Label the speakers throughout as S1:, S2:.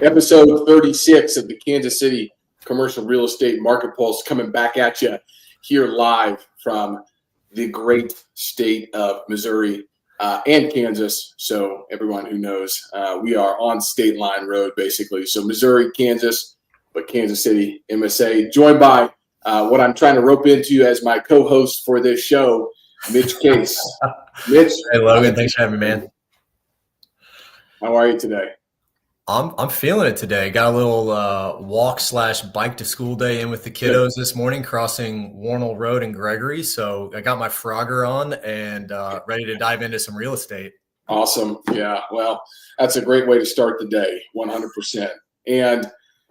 S1: Episode 36 of the Kansas City Commercial Real Estate Market Pulse coming back at you here live from the great state of Missouri and Kansas. So everyone who knows, we are on State Line Road, basically. So Missouri, Kansas, but Kansas City, MSA, joined by what I'm trying to rope into as my co-host for this show, Mitch Case. Mitch.
S2: Hey, Logan. Thanks for having me, man.
S1: How are you today?
S2: I'm feeling it today. Got a little walk/bike to school day in with the kiddos this morning, crossing Warnell Road in Gregory. So I got my Frogger on and ready to dive into some real estate.
S1: Awesome. Yeah. Well, that's a great way to start the day, 100%. And,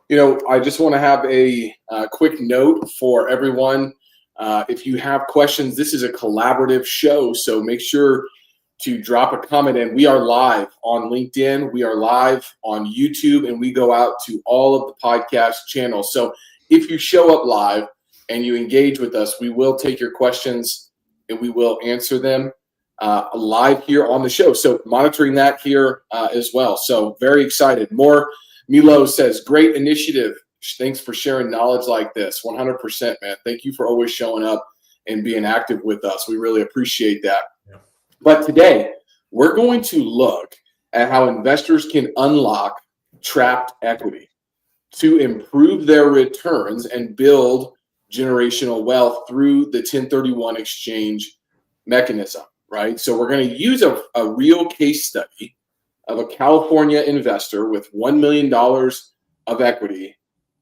S1: you know, I just want to have a quick note for everyone. If you have questions, this is a collaborative show, so make sure to drop a comment in. We are live on LinkedIn, we are live on YouTube, and we go out to all of the podcast channels. So if you show up live and you engage with us, we will take your questions and we will answer them live here on the show. So monitoring that here as well. So very excited. More Milo says, great initiative. Thanks for sharing knowledge like this. 100%, man. Thank you for always showing up and being active with us. We really appreciate that. Yeah. But today, we're going to look at how investors can unlock trapped equity to improve their returns and build generational wealth through the 1031 exchange mechanism, right? So we're going to use a real case study of a California investor with $1 million of equity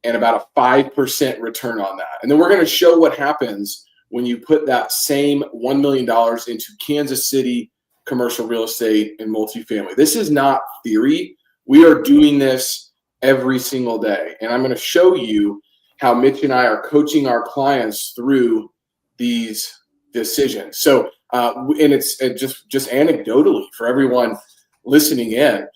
S1: and about a 5% return on that. And then we're going to show what happens when you put that same $1 million into Kansas City commercial real estate and multifamily. This is not theory. We are doing this every single day. And I'm going to show you how Mitch and I are coaching our clients through these decisions. So, and it's just anecdotally for everyone listening in,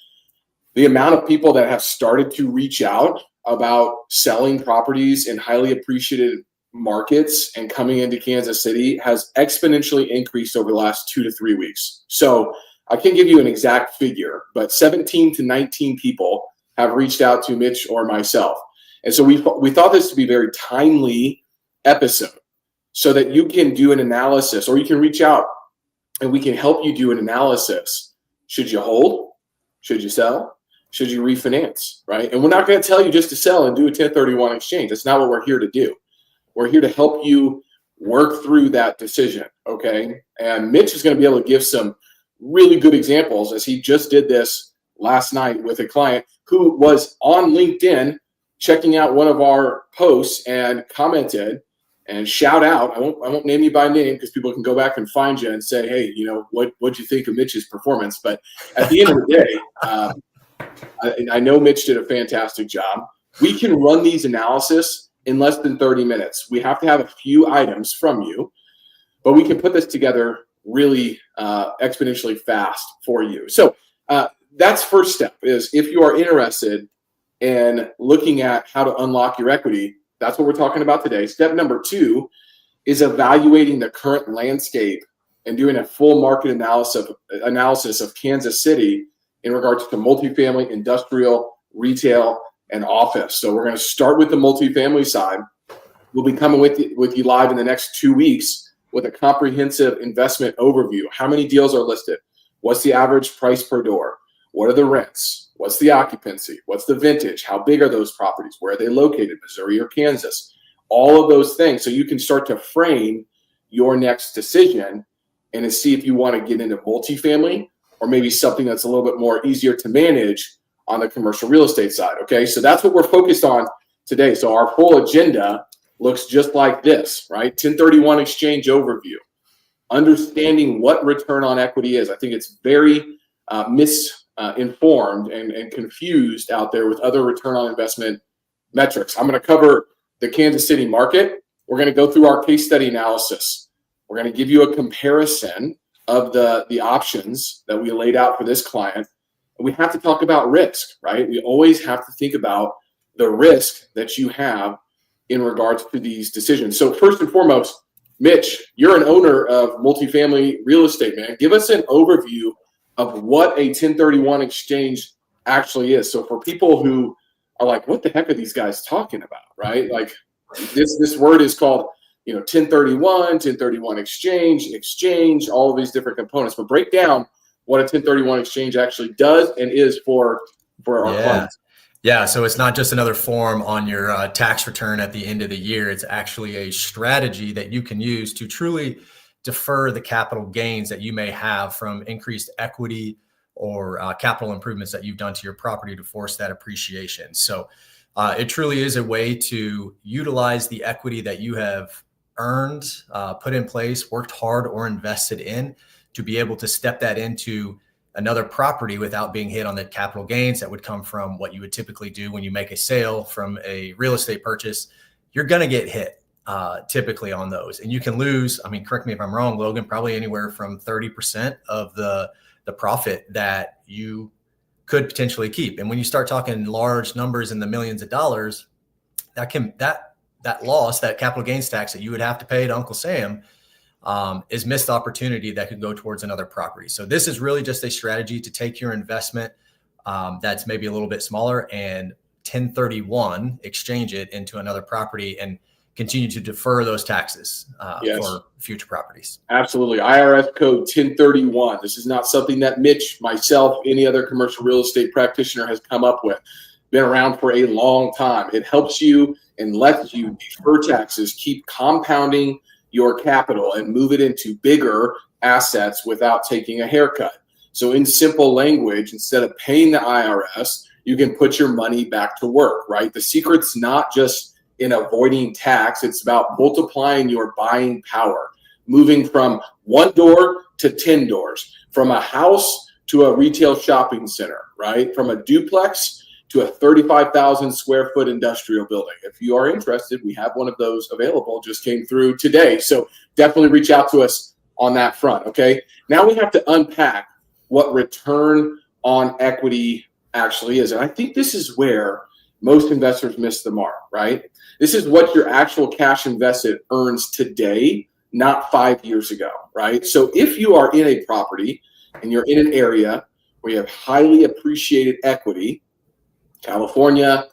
S1: the amount of people that have started to reach out about selling properties in highly appreciated markets and coming into Kansas City has exponentially increased over the last 2 to 3 weeks. So I can't give you an exact figure, but 17 to 19 people have reached out to Mitch or myself. And so we thought this to be a very timely episode so that you can do an analysis, or you can reach out and we can help you do an analysis. Should you hold? Should you sell? Should you refinance, right? And we're not going to tell you just to sell and do a 1031 exchange. That's not what we're here to do. We're here to help you work through that decision, okay? And Mitch is going to be able to give some really good examples, as he just did this last night with a client who was on LinkedIn checking out one of our posts and commented and shout out. I won't name you by name because people can go back and find you and say, hey, you know, what'd you think of Mitch's performance? But at the end of the day, I know Mitch did a fantastic job. We can run these analysis in less than 30 minutes. We have to have a few items from you, but we can put this together really exponentially fast for you. So that's first step, is if you are interested in looking at how to unlock your equity, that's what we're talking about today. Step number 2 is evaluating the current landscape and doing a full market analysis of Kansas City in regards to multifamily, industrial, retail, and office. So we're going to start with the multifamily side. We'll be coming with you live in the next 2 weeks with a comprehensive investment overview. How many deals are listed? What's the average price per door? What are the rents? What's the occupancy? What's the vintage? How big are those properties? Where are they located, Missouri or Kansas? All of those things, so you can start to frame your next decision and to see if you want to get into multifamily or maybe something that's a little bit more easier to manage on the commercial real estate side, okay? So that's what we're focused on today. So our full agenda looks just like this, right? 1031 exchange overview, understanding what return on equity is. I think it's very misinformed and confused out there with other return on investment metrics. I'm going to cover the Kansas City market. We're going to go through our case study analysis. We're going to give you a comparison of the options that we laid out for this client. We have to talk about risk, right? We always have to think about the risk that you have in regards to these decisions. So first and foremost, Mitch, you're an owner of multifamily real estate, man. Give us an overview of what a 1031 exchange actually is. So for people who are like, what the heck are these guys talking about, right? Like this word is called, 1031, 1031 exchange, all of these different components. But break down what a 1031 exchange actually does and is for our clients.
S2: Yeah, so it's not just another form on your tax return at the end of the year. It's actually a strategy that you can use to truly defer the capital gains that you may have from increased equity or capital improvements that you've done to your property to force that appreciation. So it truly is a way to utilize the equity that you have earned, put in place, worked hard, or invested in to be able to step that into another property without being hit on the capital gains that would come from what you would typically do when you make a sale from a real estate purchase. You're going to get hit typically on those, and you can lose. I mean, correct me if I'm wrong, Logan, probably anywhere from 30% of the profit that you could potentially keep. And when you start talking large numbers in the millions of dollars, that loss, that capital gains tax that you would have to pay to Uncle Sam, is missed opportunity that could go towards another property. So this is really just a strategy to take your investment that's maybe a little bit smaller and 1031 exchange it into another property and continue to defer those taxes for future properties.
S1: Absolutely. IRS code 1031. This is not something that Mitch, myself, any other commercial real estate practitioner has come up with. Been around for a long time. It helps you and lets you defer taxes, keep compounding your capital and move it into bigger assets without taking a haircut. So in simple language, instead of paying the IRS, you can put your money back to work, right? The secret's not just in avoiding tax. It's about multiplying your buying power, moving from one door to 10 doors, from a house to a retail shopping center, right? From a duplex to a 35,000 square foot industrial building. If you are interested, we have one of those available, just came through today. So definitely reach out to us on that front, okay? Now we have to unpack what return on equity actually is. And I think this is where most investors miss the mark, right? This is what your actual cash invested earns today, not 5 years ago, right? So if you are in a property and you're in an area where you have highly appreciated equity, California,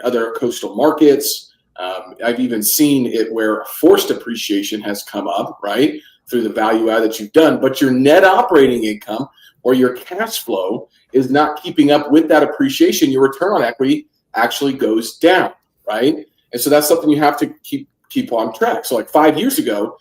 S1: other coastal markets. I've even seen it where forced appreciation has come up, right, through the value add that you've done, but your net operating income or your cash flow is not keeping up with that appreciation. Your return on equity actually goes down, right? And so that's something you have to keep on track. So like 5 years ago,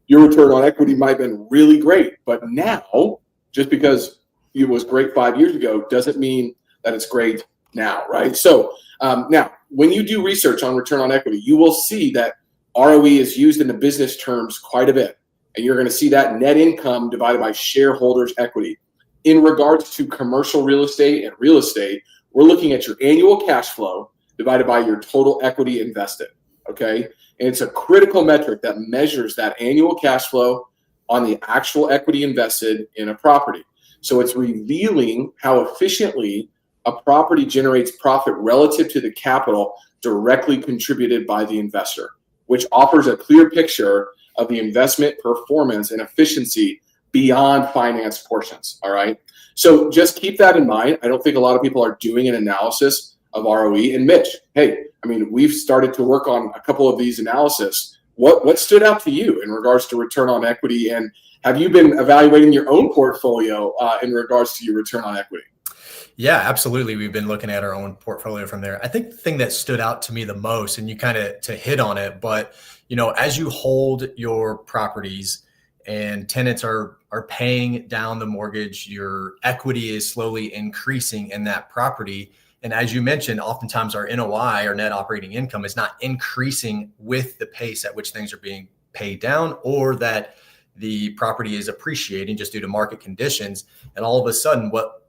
S1: your return on equity might have been really great, but now, just because it was great 5 years ago doesn't mean that it's great now, right? So now, when you do research on return on equity, you will see that ROE is used in the business terms quite a bit. And you're going to see that net income divided by shareholders' equity. In regards to commercial real estate and real estate, we're looking at your annual cash flow divided by your total equity invested, okay? And it's a critical metric that measures that annual cash flow on the actual equity invested in a property. So it's revealing how efficiently a property generates profit relative to the capital directly contributed by the investor, which offers a clear picture of the investment performance and efficiency beyond finance portions, all right? So just keep that in mind. I don't think a lot of people are doing an analysis of ROE. And Mitch, hey, I mean, we've started to work on a couple of these analysis. What stood out to you in regards to return on equity? And have you been evaluating your own portfolio in regards to your return on equity?
S2: Yeah, absolutely. We've been looking at our own portfolio from there. I think the thing that stood out to me the most, and you kind of to hit on it, but as you hold your properties and tenants are paying down the mortgage, your equity is slowly increasing in that property. And as you mentioned, oftentimes our NOI, our net operating income, is not increasing with the pace at which things are being paid down, or that the property is appreciating just due to market conditions. And all of a sudden, what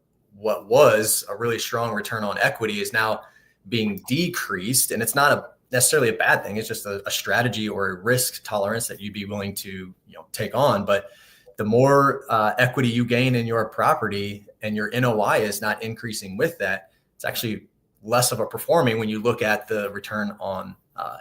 S2: was a really strong return on equity is now being decreased. And it's not necessarily a bad thing. It's just a strategy or a risk tolerance that you'd be willing to take on. But the more equity you gain in your property and your NOI is not increasing with that, it's actually less of a performing when you look at the return on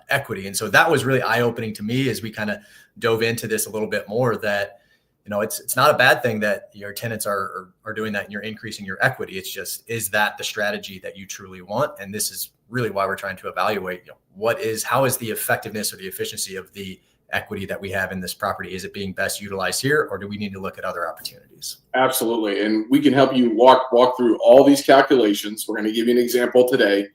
S2: equity. And so that was really eye-opening to me as we kind of dove into this a little bit more, that it's not a bad thing that your tenants are doing that and you're increasing your equity. It's just, is that the strategy that you truly want? And this is really why we're trying to evaluate, how is the effectiveness or the efficiency of the equity that we have in this property? Is it being best utilized here, or do we need to look at other opportunities?
S1: Absolutely. And we can help you walk through all these calculations. We're going to give you an example today,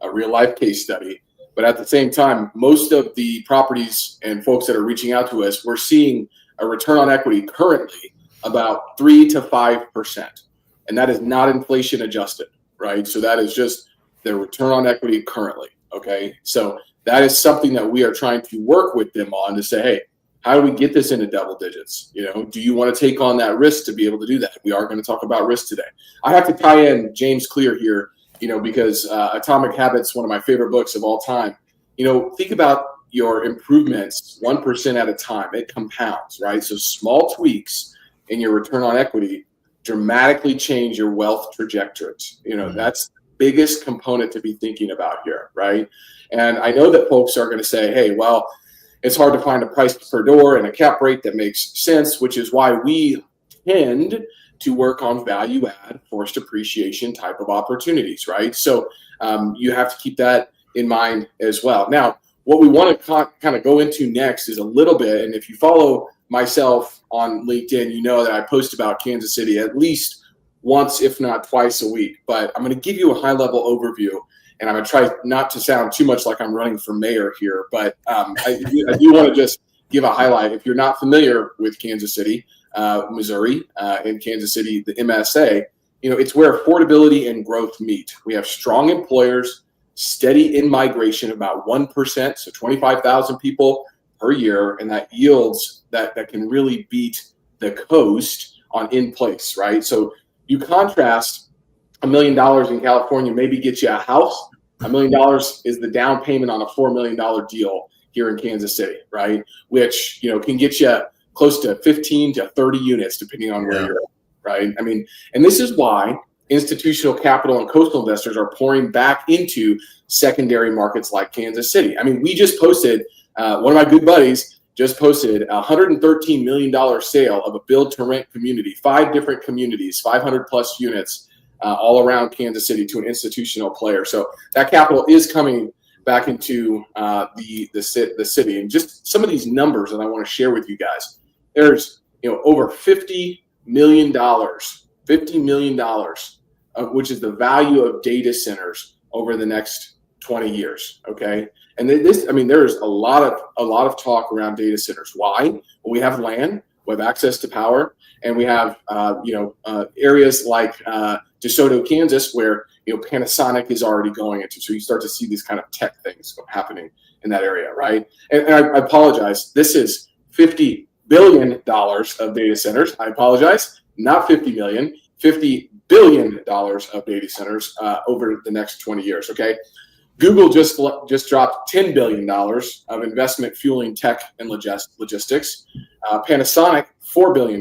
S1: a real life case study. But at the same time, most of the properties and folks that are reaching out to us, we're seeing a return on equity currently about 3 to 5%. And that is not inflation adjusted, right? So that is just the return on equity currently. Okay. So that is something that we are trying to work with them on to say, hey, how do we get this into double digits? Do you want to take on that risk to be able to do that? We are going to talk about risk today. I have to tie in James Clear here, because Atomic Habits, one of my favorite books of all time. Think about your improvements 1% at a time. It compounds, right? So small tweaks in your return on equity dramatically change your wealth trajectory. That's the biggest component to be thinking about here, right? And I know that folks are going to say, hey, well, it's hard to find a price per door and a cap rate that makes sense, which is why we tend to work on value add, forced appreciation type of opportunities, right? So you have to keep that in mind as well. Now, what we want to kind of go into next is a little bit, and if you follow myself on LinkedIn, you know that I post about Kansas City at least once, if not twice a week. But I'm going to give you a high-level overview, and I'm going to try not to sound too much like I'm running for mayor here. But I do want to just give a highlight. If you're not familiar with Kansas City, Missouri, and Kansas City, the MSA, it's where affordability and growth meet. We have strong employers, steady in migration, about 1%, so 25,000 people per year, and that yields that can really beat the coast on in place, right? So you contrast $1 million in California maybe get you a house. $1 million is the down payment on a $4 million deal here in Kansas City, right? Which can get you close to 15 to 30 units depending on where you're at, right? I mean, and this is why institutional capital and coastal investors are pouring back into secondary markets like Kansas City. I mean, we just posted, one of my good buddies just posted a $113 million sale of a build-to-rent community, 5 different communities, 500 plus units all around Kansas City to an institutional player. So that capital is coming back into the city. And just some of these numbers that I want to share with you guys. There's over $50 million, which is the value of data centers over the next 20 years. Okay. And there's a lot of talk around data centers. Why? Well, we have land, we have access to power, and we have areas like DeSoto, Kansas, where Panasonic is already going into. So you start to see these kind of tech things happening in that area, right? And I apologize. This is $50 billion of data centers. I apologize. Not 50 million. $50 billion of data centers over the next 20 years. Okay. Google just dropped $10 billion of investment fueling tech and logistics. Panasonic, $4 billion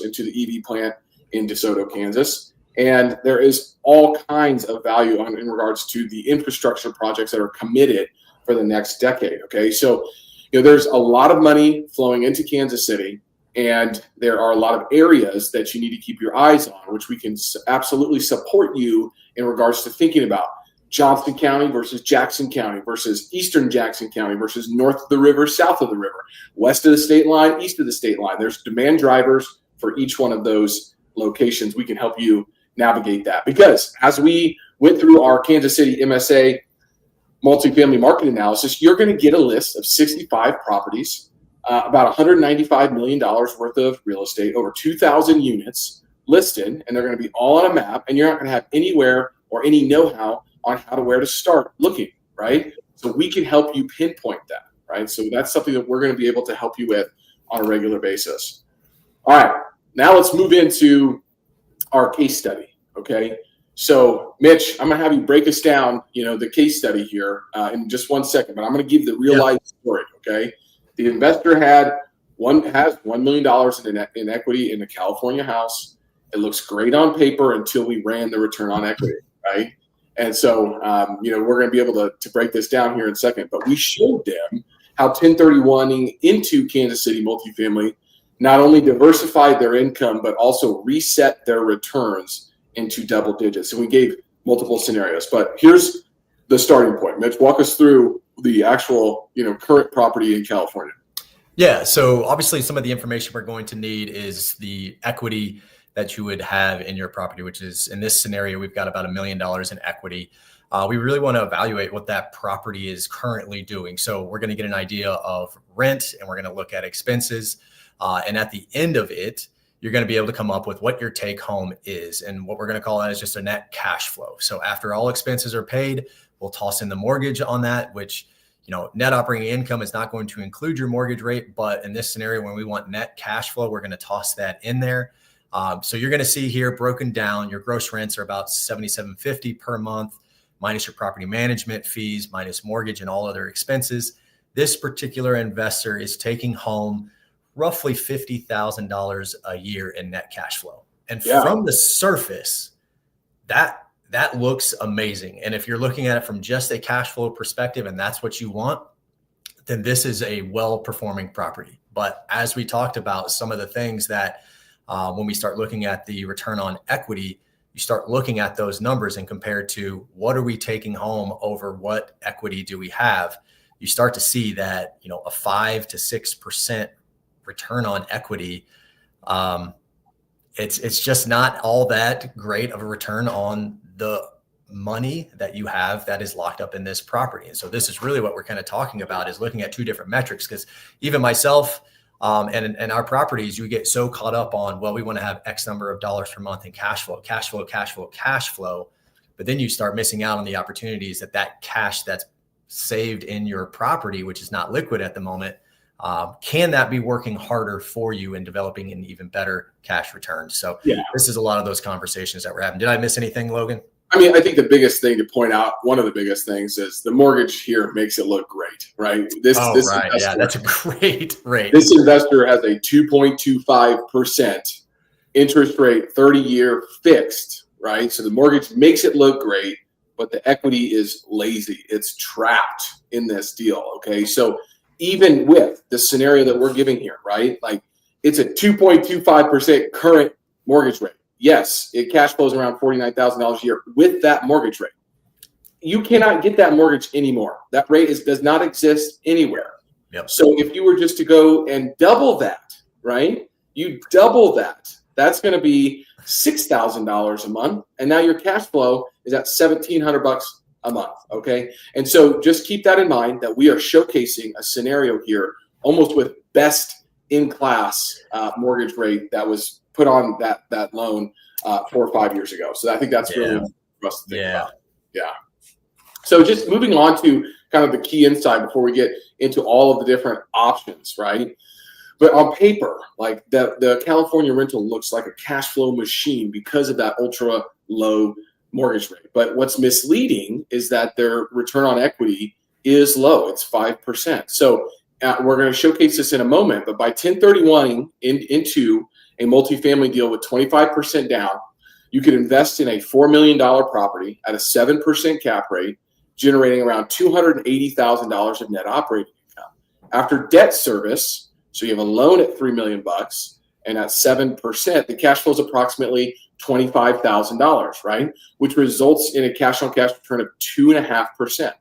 S1: into the EV plant in DeSoto, Kansas. And there is all kinds of value in regards to the infrastructure projects that are committed for the next decade. Okay. So, there's a lot of money flowing into Kansas City, and there are a lot of areas that you need to keep your eyes on, which we can absolutely support you in regards to thinking about Johnston County versus Jackson County versus Eastern Jackson County versus north of the river, south of the river, west of the state line, east of the state line. There's demand drivers for each one of those locations. We can help you navigate that, because as we went through our Kansas City MSA multifamily market analysis, you're going to get a list of 65 properties, about $195 million worth of real estate, over 2,000 units listed, and they're going to be all on a map, and you're not going to have anywhere or any know-how on where to start looking, right? So we can help you pinpoint that, right? So that's something that we're going to be able to help you with on a regular basis. All right, now let's move into our case study, okay? So, Mitch, I'm going to have you break us down, the case study here in just 1 second, but I'm going to give the real life story, okay? The investor has $1 million in equity in a California house. It looks great on paper until we ran the return on equity, right? And so, we're going to be able to break this down here in a second, but we showed them how 1031ing into Kansas City multifamily not only diversified their income, but also reset their returns into double digits. And we gave multiple scenarios, but here's the starting point. Mitch, walk us through the actual, current property in California.
S2: Yeah. So obviously some of the information we're going to need is the equity that you would have in your property, which is in this scenario, we've got about $1 million in equity. We really want to evaluate what that property is currently doing. So we're going to get an idea of rent and we're going to look at expenses. And at the end of it, you're going to be able to come up with what your take home is. And what we're going to call that is just a net cash flow. So after all expenses are paid, we'll toss in the mortgage on that, which, net operating income is not going to include your mortgage rate. But in this scenario, when we want net cash flow, we're going to toss that in there. So you're going to see here broken down, your gross rents are about $77.50 per month, minus your property management fees, minus mortgage and all other expenses. This particular investor is taking home roughly $50,000 a year in net cash flow. And from the surface, that looks amazing. And if you're looking at it from just a cash flow perspective and that's what you want, then this is a well-performing property. But as we talked about, some of the things that when we start looking at the return on equity, you start looking at those numbers and compared to what are we taking home over what equity do we have, you start to see that, a 5 to 6% return on equity, it's just not all that great of a return on the money that you have that is locked up in this property. And so this is really what we're kind of talking about, is looking at two different metrics, because even myself and our properties, you get so caught up on, well, we want to have X number of dollars per month in cash flow. But then you start missing out on the opportunities that cash that's saved in your property, which is not liquid at the moment, can that be working harder for you in developing an even better cash return? So This is a lot of those conversations that we're having. Did I miss anything, Logan?
S1: I mean, I think the biggest thing to point out, one of the biggest things, is the mortgage here makes it look great, right?
S2: Right. Yeah, that's a great rate.
S1: This investor has a 2.25% interest rate, 30-year fixed, right? So the mortgage makes it look great, but the equity is lazy. It's trapped in this deal, okay? So even with the scenario that we're giving here, right? Like, it's a 2.25% current mortgage rate. Yes, it cash flows around $49,000 a year with that mortgage rate. You cannot get that mortgage anymore. That rate does not exist anywhere.
S2: Yep.
S1: So if you were just to go and double that, right? You double that. That's going to be $6,000 a month, and now your cash flow is at $1,700 a month. Okay, and so just keep that in mind, that we are showcasing a scenario here, almost with best in class mortgage rate that was put on that loan 4 or 5 years ago. So I think that's really for us to think about. Yeah. So just moving on to kind of the key insight before we get into all of the different options, right? But on paper, like the California rental looks like a cash flow machine because of that ultra low mortgage rate. But what's misleading is that their return on equity is low. It's 5%. So we're going to showcase this in a moment, but by 1031 into a multifamily deal with 25% down, you could invest in a $4 million property at a 7% cap rate, generating around $280,000 of net operating income. After debt service, so you have a loan at $3 million and at 7%, the cash flow is approximately $25,000, right? Which results in a cash on cash return of 2.5%.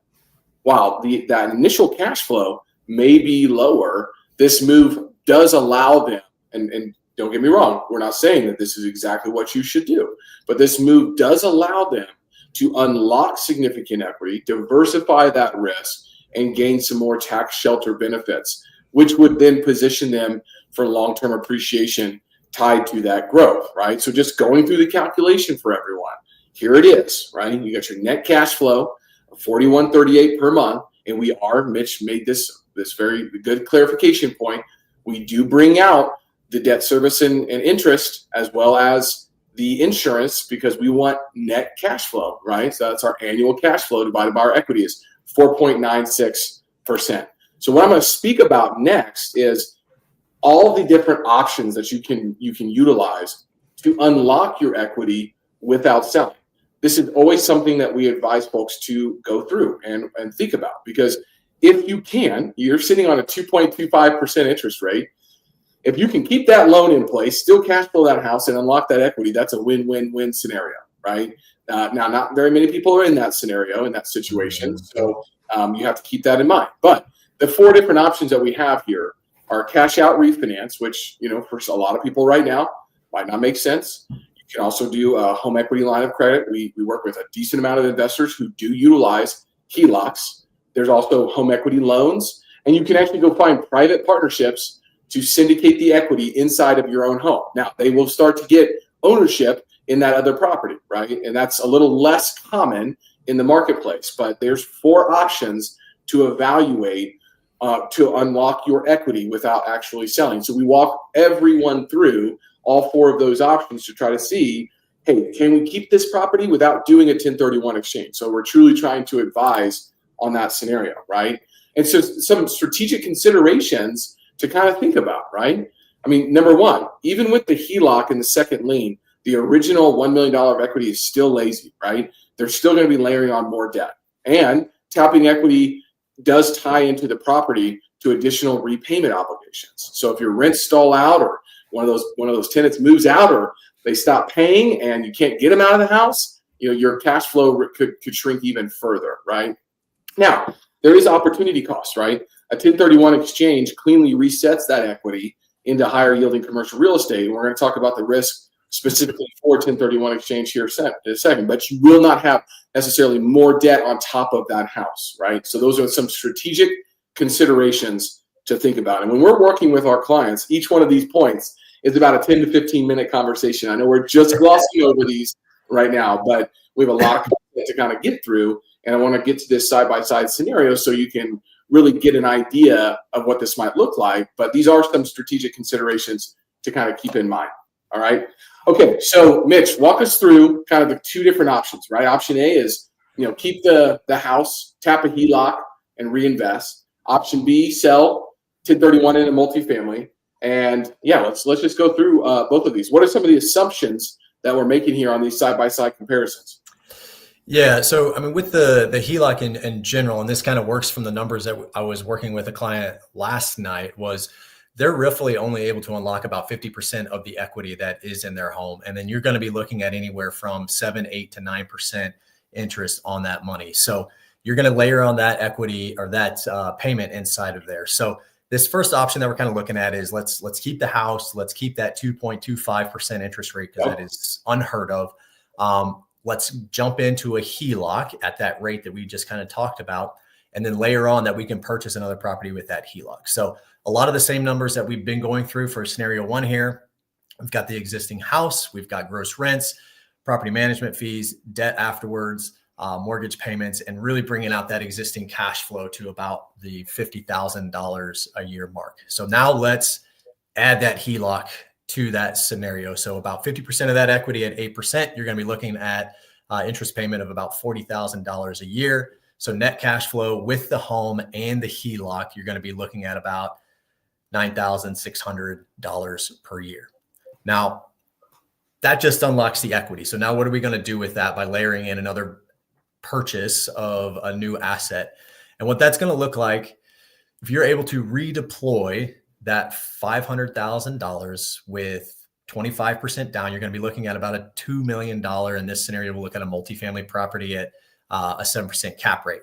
S1: While that initial cash flow may be lower, this move does allow them, and don't get me wrong, we're not saying that this is exactly what you should do, but this move does allow them to unlock significant equity, diversify that risk, and gain some more tax shelter benefits, which would then position them for long-term appreciation tied to that growth, right? So just going through the calculation for everyone, here it is, right? You got your net cash flow of $41.38 per month, and Mitch made this very good clarification point. We do bring out the debt service and interest, as well as the insurance, because we want net cash flow, right? So that's our annual cash flow divided by our equity is 4.96%. So what I'm going to speak about next is all the different options that you can utilize to unlock your equity without selling. This is always something that we advise folks to go through and think about, because if you can, you're sitting on a 2.25% interest rate. If you can keep that loan in place, still cash flow that house and unlock that equity, that's a win-win-win scenario, right? Now, not very many people are in that scenario, in that situation. So you have to keep that in mind. But the 4 different options that we have here are cash out refinance, which, for a lot of people right now might not make sense. You can also do a home equity line of credit. We work with a decent amount of investors who do utilize HELOCs. There's also home equity loans, and you can actually go find private partnerships to syndicate the equity inside of your own home. Now, they will start to get ownership in that other property, right? And that's a little less common in the marketplace, but there's 4 options to evaluate to unlock your equity without actually selling. So we walk everyone through all 4 of those options to try to see, hey, can we keep this property without doing a 1031 exchange? So we're truly trying to advise on that scenario, right? And so some strategic considerations to kind of think about, right? I mean, number one, even with the HELOC and the second lien, the original $1 million of equity is still lazy, right? They're still going to be layering on more debt. And tapping equity does tie into the property to additional repayment obligations. So if your rents stall out, or one of those tenants moves out, or they stop paying and you can't get them out of the house, your cash flow could shrink even further, right? Now, there is opportunity cost, right? A 1031 exchange cleanly resets that equity into higher yielding commercial real estate. And we're going to talk about the risk specifically for 1031 exchange here in a second, but you will not have necessarily more debt on top of that house, right? So those are some strategic considerations to think about. And when we're working with our clients, each one of these points is about a 10 to 15 minute conversation. I know we're just glossing over these right now, but we have a lot of content to kind of get through. And I want to get to this side-by-side scenario so you can really get an idea of what this might look like. But these are some strategic considerations to kind of keep in mind. All right. Okay. So Mitch, walk us through kind of the 2 different options, right? Option A is, keep the house, tap a HELOC and reinvest. Option B, sell 1031 in a multifamily. And yeah, let's just go through both of these. What are some of the assumptions that we're making here on these side-by-side comparisons?
S2: Yeah. So, I mean, with the HELOC in general, and this kind of works from the numbers that I was working with a client last night, was they're roughly only able to unlock about 50% of the equity that is in their home. And then you're going to be looking at anywhere from 7, 8 to 9% interest on that money. So you're going to layer on that equity or that payment inside of there. So this first option that we're kind of looking at is let's keep the house. Let's keep that 2.25% interest rate, because that is unheard of. Let's jump into a HELOC at that rate that we just kind of talked about, and then layer on that we can purchase another property with that HELOC. So a lot of the same numbers that we've been going through for scenario 1 here. We've got the existing house, we've got gross rents, property management fees, debt afterwards, mortgage payments, and really bringing out that existing cash flow to about the $50,000 a year mark. So now let's add that HELOC to that scenario. So about 50% of that equity at 8%, you're going to be looking at interest payment of about $40,000 a year. So net cash flow with the home and the HELOC, you're going to be looking at about $9,600 per year. Now, that just unlocks the equity. So now what are we going to do with that by layering in another purchase of a new asset? And what that's going to look like, if you're able to redeploy that $500,000 with 25% down, you're going to be looking at about a $2 million. In this scenario, we'll look at a multifamily property at a 7% cap rate.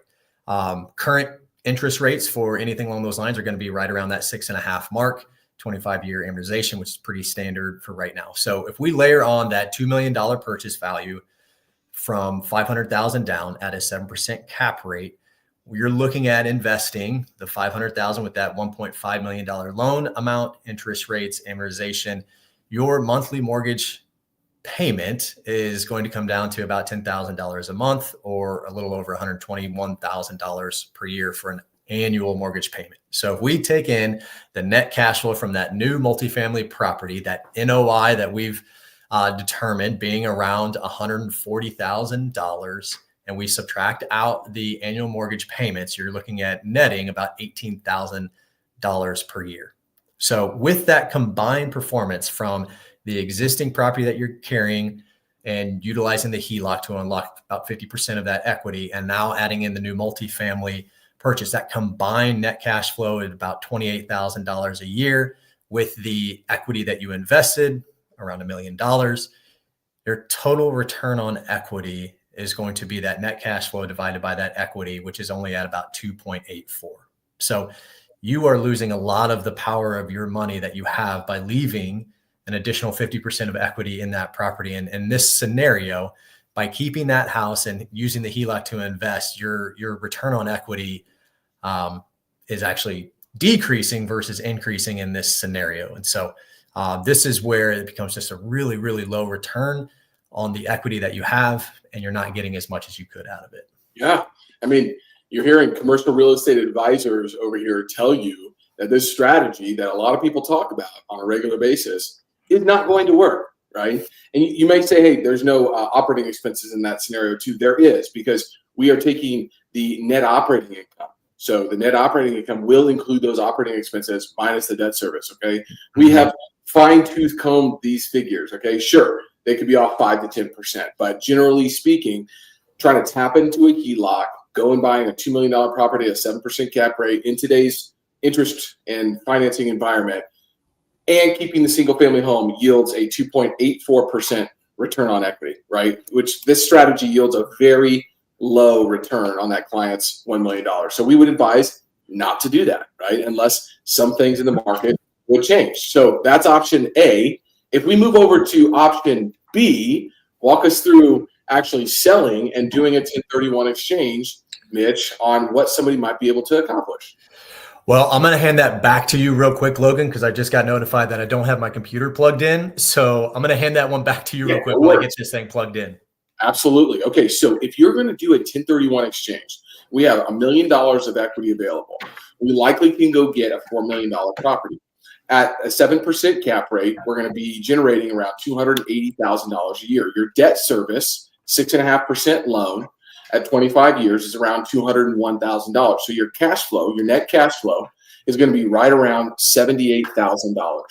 S2: Current interest rates for anything along those lines are going to be right around that 6.5 mark, 25-year amortization, which is pretty standard for right now. So if we layer on that $2 million purchase value from $500,000 down at a 7% cap rate, you're looking at investing the $500,000 with that $1.5 million loan amount, interest rates, amortization. Your monthly mortgage payment is going to come down to about $10,000 a month, or a little over $121,000 per year for an annual mortgage payment. So if we take in the net cash flow from that new multifamily property, that NOI that we've determined being around $140,000, and we subtract out the annual mortgage payments, you're looking at netting about $18,000 per year. So with that combined performance from the existing property that you're carrying and utilizing the HELOC to unlock about 50% of that equity, and now adding in the new multifamily purchase, that combined net cash flow at about $28,000 a year, with the equity that you invested, around $1 million, your total return on equity is going to be that net cash flow divided by that equity, which is only at about 2.84. So you are losing a lot of the power of your money that you have by leaving an additional 50% of equity in that property. And in this scenario, by keeping that house and using the HELOC to invest, your return on equity is actually decreasing versus increasing in this scenario. And so this is where it becomes just a really, really low return on the equity that you have, and you're not getting as much as you could out of it.
S1: Yeah. I mean, you're hearing commercial real estate advisors over here tell you that this strategy that a lot of people talk about on a regular basis is not going to work, right? And you may say, hey, there's no operating expenses in that scenario too. There is, because we are taking the net operating income. So the net operating income will include those operating expenses minus the debt service, okay? We have fine-tooth combed these figures, okay? Sure, they could be off 5 to 10%, but generally speaking, trying to tap into a HELOC, go and buying a $2 million property at 7% cap rate in today's interest and financing environment, and keeping the single-family home yields a 2.84% return on equity, right? Which this strategy yields a very low return on that client's $1 million. So we would advise not to do that, right? Unless some things in the market would change. So that's option A. If we move over to option B, walk us through actually selling and doing a 1031 exchange, Mitch, on what somebody might be able to accomplish.
S2: Well, I'm going to hand that back to you real quick, Logan, because I just got notified that I don't have my computer plugged in. So I'm going to hand that one back to you real quick while I get this thing plugged in.
S1: Absolutely. Okay, so if you're going to do a 1031 exchange, we have $1 million of equity available. We likely can go get a $4 million property. At a 7% cap rate, we're going to be generating around $280,000 a year. Your debt service, 6.5% loan at 25 years, is around $201,000. So your cash flow, your net cash flow, is going to be right around $78,000.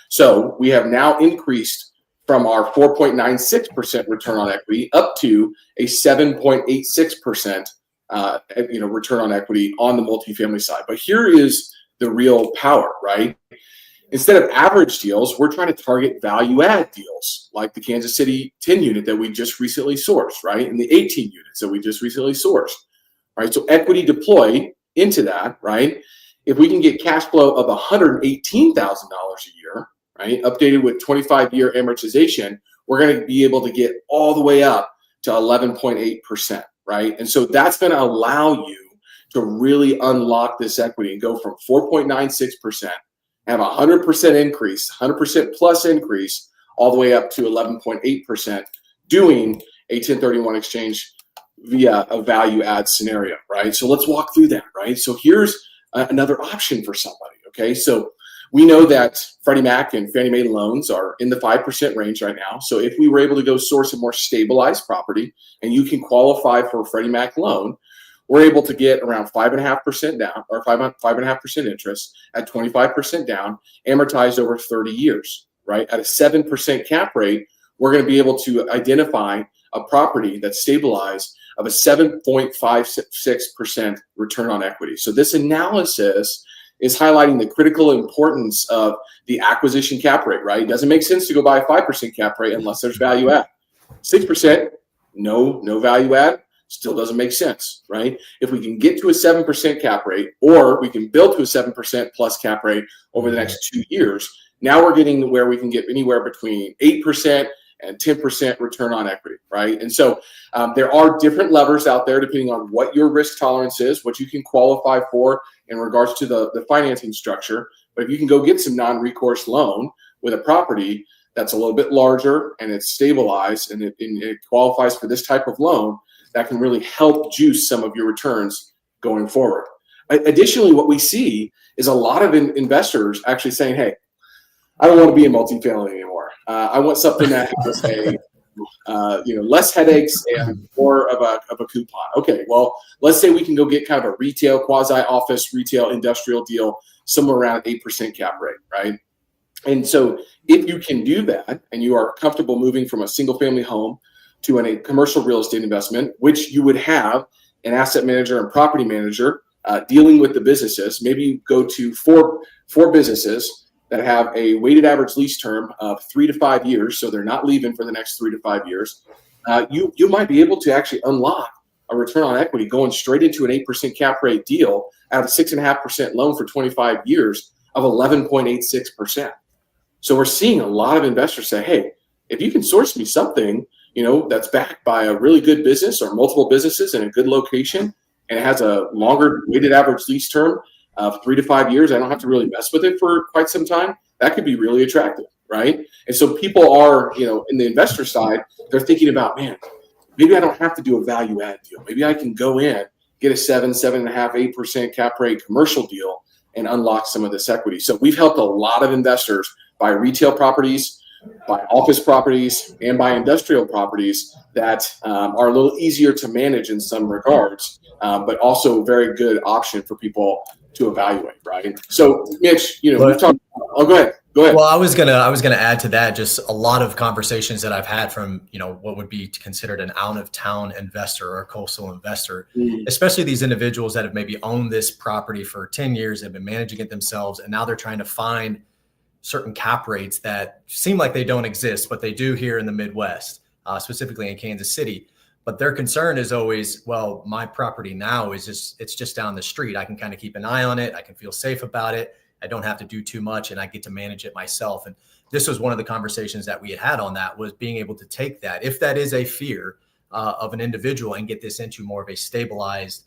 S1: So we have now increased from our 4.96% return on equity up to a 7.86% return on equity on the multifamily side. But here is the real power, right? Instead of average deals, we're trying to target value add deals like the Kansas City 10 unit that we just recently sourced, right? And the 18 units that we just recently sourced, right? So equity deployed into that, right? If we can get cash flow of $118,000 a year, right? Updated with 25-year amortization, we're going to be able to get all the way up to 11.8%, right? And so that's going to allow you to really unlock this equity and go from 4.96%, have a 100% increase, 100% plus increase, all the way up to 11.8%, doing a 1031 exchange via a value add scenario, right? So let's walk through that, right? So here's another option for somebody, okay? So we know that Freddie Mac and Fannie Mae loans are in the 5% range right now. So if we were able to go source a more stabilized property and you can qualify for a Freddie Mac loan, we're able to get around 5.5% down, or 5.5% interest at 25% down, amortized over 30 years, right? At a 7% cap rate, we're going to be able to identify a property that's stabilized of a 7.56% return on equity. So this analysis is highlighting the critical importance of the acquisition cap rate, right? It doesn't make sense to go buy a 5% cap rate unless there's value add. 6%, no value add. Still doesn't make sense, right? If we can get to a 7% cap rate, or we can build to a 7% plus cap rate over the next 2 years, now we're getting where we can get anywhere between 8% and 10% return on equity, right? And so there are different levers out there depending on what your risk tolerance is, what you can qualify for in regards to the financing structure. But if you can go get some non-recourse loan with a property that's a little bit larger and it's stabilized and it qualifies for this type of loan, that can really help juice some of your returns going forward. Additionally, what we see is a lot of investors actually saying, hey, I don't want to be in multifamily anymore. I want something that has less headaches and more of a coupon. Okay, well, let's say we can go get kind of a retail, quasi-office, retail, industrial deal somewhere around 8% cap rate, right? And so if you can do that and you are comfortable moving from a single family home to a commercial real estate investment, which you would have an asset manager and property manager dealing with the businesses. Maybe you go to four businesses that have a weighted average lease term of 3 to 5 years, so they're not leaving for the next 3 to 5 years, you might be able to actually unlock a return on equity going straight into an 8% cap rate deal at a 6.5% loan for 25 years of 11.86%. So we're seeing a lot of investors say, hey, if you can source me something, that's backed by a really good business or multiple businesses in a good location, and it has a longer weighted average lease term of 3 to 5 years, I don't have to really mess with it for quite some time. That could be really attractive, right? And so people are, in the investor side, they're thinking about, man, maybe I don't have to do a value add deal. Maybe I can go in, get a 7.5, 8% cap rate commercial deal and unlock some of this equity. So we've helped a lot of investors buy retail properties, by office properties, and by industrial properties that are a little easier to manage in some regards, but also a very good option for people to evaluate, right? So, Mitch, we've talked. Oh, go ahead.
S2: Well, I was gonna add to that just a lot of conversations that I've had from what would be considered an out of town investor or a coastal investor, especially these individuals that have maybe owned this property for 10 years, have been managing it themselves, and now they're trying to find certain cap rates that seem like they don't exist, but they do here in the Midwest, specifically in Kansas City. But their concern is always, well, my property now it's just down the street. I can kind of keep an eye on it. I can feel safe about it. I don't have to do too much, and I get to manage it myself. And this was one of the conversations that we had on that, was being able to take that, if that is a fear of an individual, and get this into more of a stabilized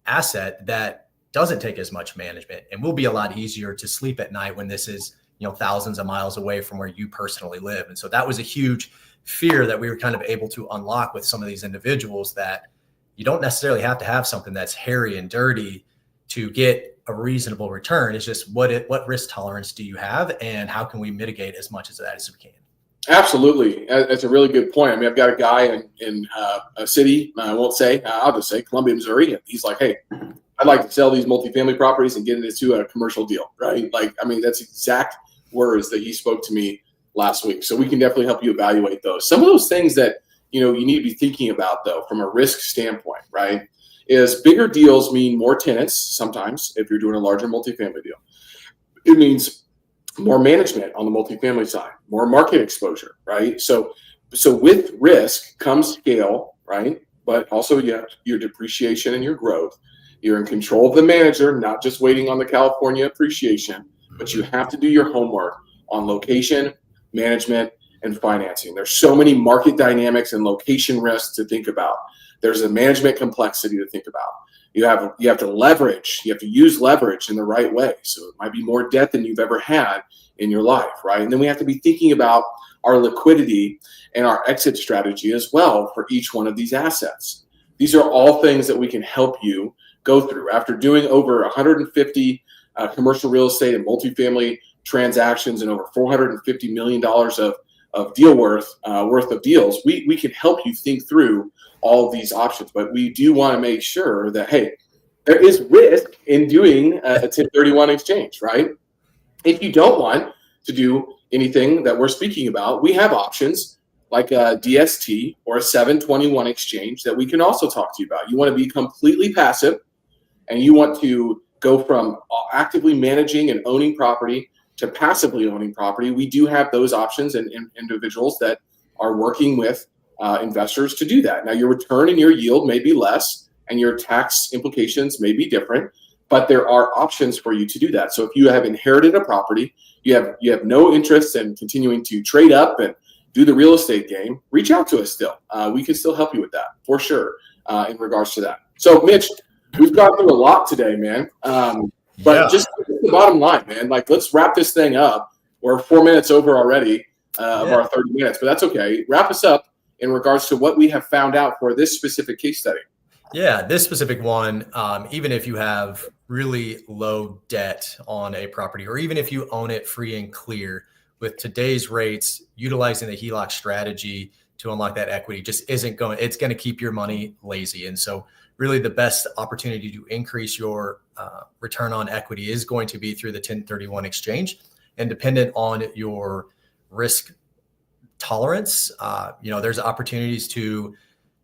S2: asset that doesn't take as much management and will be a lot easier to sleep at night when this is, thousands of miles away from where you personally live. And so that was a huge fear that we were kind of able to unlock with some of these individuals, that you don't necessarily have to have something that's hairy and dirty to get a reasonable return. It's just what risk tolerance do you have, and how can we mitigate as much of that as we can?
S1: Absolutely. That's a really good point. I mean, I've got a guy in a city, I won't say, I'll just say Columbia, Missouri. And he's like, hey, I'd like to sell these multifamily properties and get it into a commercial deal, right? That's exact words that he spoke to me last week. So we can definitely help you evaluate those. Some of those things that, you need to be thinking about, though, from a risk standpoint, right, is bigger deals mean more tenants sometimes if you're doing a larger multifamily deal. It means more management on the multifamily side, more market exposure, right? So with risk comes scale, right? But also you have your depreciation and your growth. You're in control of the manager, not just waiting on the California appreciation, but you have to do your homework on location, management, and financing. There's so many market dynamics and location risks to think about. There's a management complexity to think about. You have to leverage. You have to use leverage in the right way. So it might be more debt than you've ever had in your life, right? And then we have to be thinking about our liquidity and our exit strategy as well for each one of these assets. These are all things that we can help you go through. After doing over 150 commercial real estate and multifamily transactions and over $450 million of deal worth of deals, we can help you think through all of these options. But we do want to make sure that, hey, there is risk in doing a 1031 exchange, right? If you don't want to do anything that we're speaking about, we have options like a DST or a 721 exchange that we can also talk to you about. You want to be completely passive, and you want to go from actively managing and owning property to passively owning property. We do have those options and individuals that are working with investors to do that. Now, your return and your yield may be less, and your tax implications may be different, but there are options for you to do that. So if you have inherited a property, you have no interest in continuing to trade up and do the real estate game, reach out to us still. We can still help you with that for sure in regards to that. So, Mitch, we've gone through a lot today, man. But just the bottom line, man, let's wrap this thing up. We're 4 minutes over already of our 30 minutes, but that's okay. Wrap us up in regards to what we have found out for this specific case study.
S2: Yeah, this specific one, even if you have really low debt on a property, or even if you own it free and clear, with today's rates, utilizing the HELOC strategy to unlock that equity just isn't going, it's going to keep your money lazy. And so really the best opportunity to increase your return on equity is going to be through the 1031 exchange, and dependent on your risk tolerance. There's opportunities to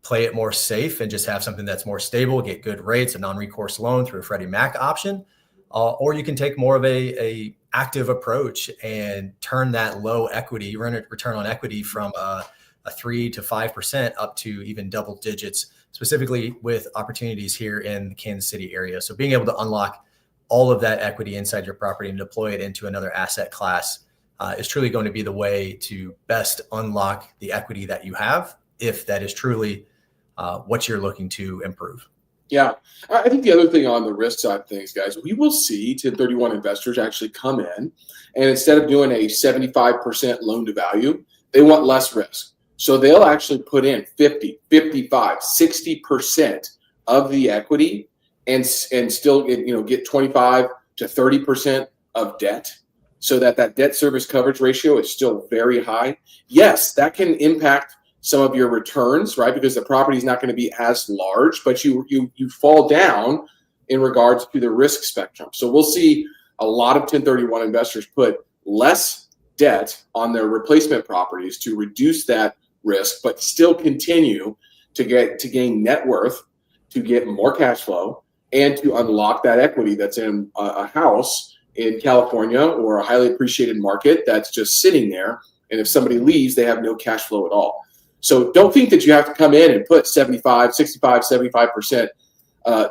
S2: play it more safe and just have something that's more stable, get good rates, a non-recourse loan through a Freddie Mac option. or you can take more of a active approach and turn that low equity return on equity from a 3 to 5% up to even double digits, specifically with opportunities here in the Kansas City area. So being able to unlock all of that equity inside your property and deploy it into another asset class is truly going to be the way to best unlock the equity that you have, if that is truly what you're looking to improve.
S1: Yeah. I think the other thing on the risk side of things, guys, we will see 1031 investors actually come in, and instead of doing a 75% loan to value, they want less risk. So they'll actually put in 50, 55, 60% of the equity and still get 25 to 30% of debt, so that debt service coverage ratio is still very high. Yes, that can impact some of your returns, right? Because the property is not going to be as large, but you fall down in regards to the risk spectrum. So we'll see a lot of 1031 investors put less debt on their replacement properties to reduce that risk, but still continue to gain net worth, to get more cash flow, and to unlock that equity that's in a house in California or a highly appreciated market that's just sitting there. And if somebody leaves, they have no cash flow at all. So don't think that you have to come in and put 75, 65, 75%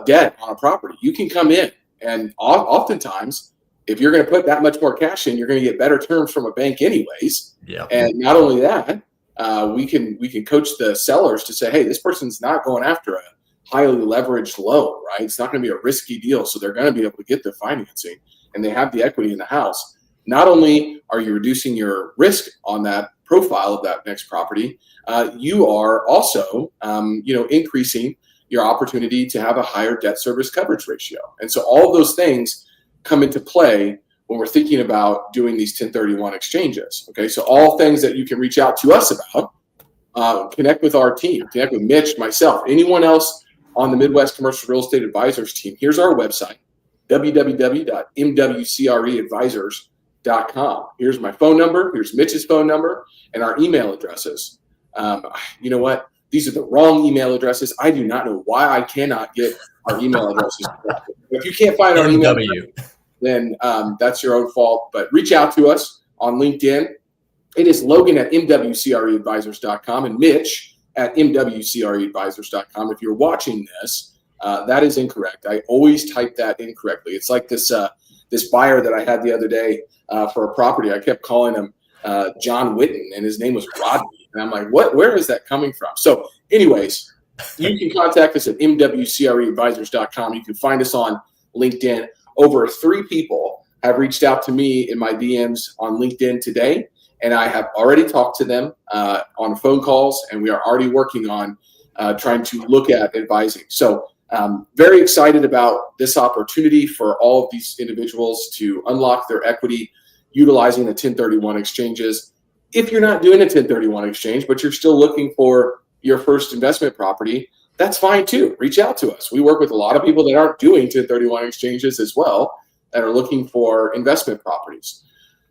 S1: debt on a property. You can come in, and oftentimes, if you're going to put that much more cash in, you're going to get better terms from a bank anyways.
S2: Yeah.
S1: And not only that, we can coach the sellers to say, hey, this person's not going after a highly leveraged loan, right? It's not going to be a risky deal. So they're going to be able to get the financing, and they have the equity in the house. Not only are you reducing your risk on that profile of that next property, you are also, increasing your opportunity to have a higher debt service coverage ratio. And so all of those things come into play when we're thinking about doing these 1031 exchanges. Okay, so all things that you can reach out to us about, connect with our team, connect with Mitch, myself, anyone else on the Midwest Commercial Real Estate Advisors team. Here's our website, www.mwcreadvisors.com. Here's my phone number. Here's Mitch's phone number and our email addresses. You know what? These are the wrong email addresses. I do not know why I cannot get our email addresses. If you can't find our email address, then that's your own fault. But reach out to us on LinkedIn. It is Logan at mwcreadvisors.com and Mitch at mwcreadvisors.com. If you're watching this, that is incorrect. I always type that incorrectly. It's like this buyer that I had the other day for a property. I kept calling him John Witten, and his name was Rodney. And I'm like, where is that coming from? So anyways, you can contact us at mwcreadvisors.com. You can find us on LinkedIn. Over 3 people have reached out to me in my DMs on LinkedIn today, and I have already talked to them on phone calls, and we are already working on trying to look at advising. So very excited about this opportunity for all of these individuals to unlock their equity utilizing the 1031 exchanges. If you're not doing a 1031 exchange, but you're still looking for your first investment property, that's fine too. Reach out to us. We work with a lot of people that aren't doing 1031 exchanges as well, that are looking for investment properties.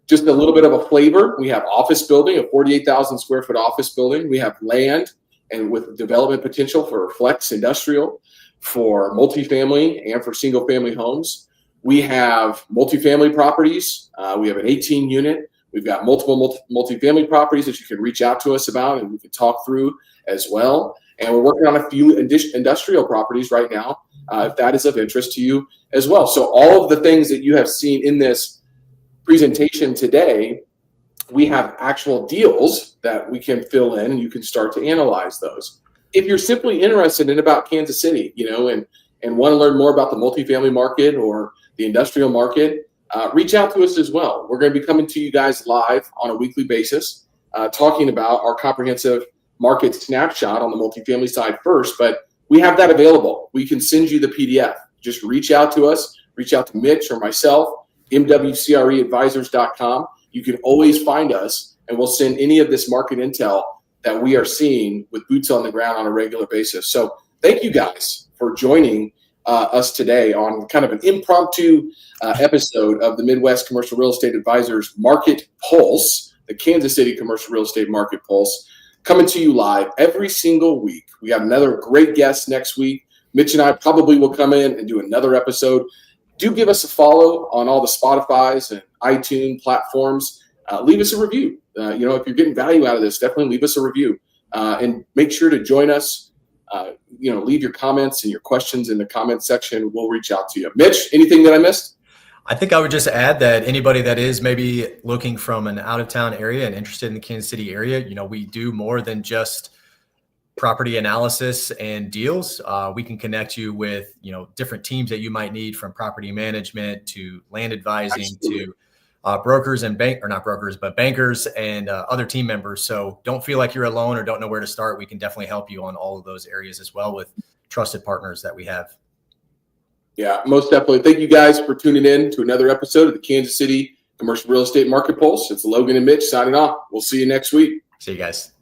S1: Just a little bit of a flavor. We have office building, a 48,000 square foot office building. We have land and with development potential for flex industrial, for multifamily, and for single family homes. We have multifamily properties. We have an 18 unit. We've got multiple multifamily properties that you can reach out to us about, and we can talk through as well. And we're working on a few industrial properties right now, if that is of interest to you as well. So all of the things that you have seen in this presentation today, we have actual deals that we can fill in, and you can start to analyze those. If you're simply interested in about Kansas City, and want to learn more about the multifamily market or the industrial market, reach out to us as well. We're going to be coming to you guys live on a weekly basis, talking about our comprehensive market snapshot on the multifamily side first, but we have that available. We can send you the PDF. Just reach out to us, reach out to Mitch or myself, mwcreadvisors.com. You can always find us, and we'll send any of this market intel that we are seeing with boots on the ground on a regular basis. So thank you guys for joining us today on kind of an impromptu episode of the Midwest Commercial Real Estate Advisors Market Pulse, the Kansas City Commercial Real Estate Market Pulse, coming to you live every single week. We got another great guest next week. Mitch and I probably will come in and do another episode. do give us a follow on all the Spotify's and iTunes platforms. Leave us a review. If you're getting value out of this, definitely leave us a review. And make sure to join us. Leave your comments and your questions in the comment section. We'll reach out to you. Mitch, anything that I missed?
S2: I think I would just add that anybody that is maybe looking from an out-of-town area and interested in the Kansas City area, we do more than just property analysis and deals. We can connect you with, different teams that you might need, from property management to land advising. Absolutely. To brokers and bankers and other team members. So don't feel like you're alone or don't know where to start. We can definitely help you on all of those areas as well with trusted partners that we have.
S1: Yeah, most definitely. Thank you guys for tuning in to another episode of the Kansas City Commercial Real Estate Market Pulse. It's Logan and Mitch signing off. We'll see you next week.
S2: See you guys.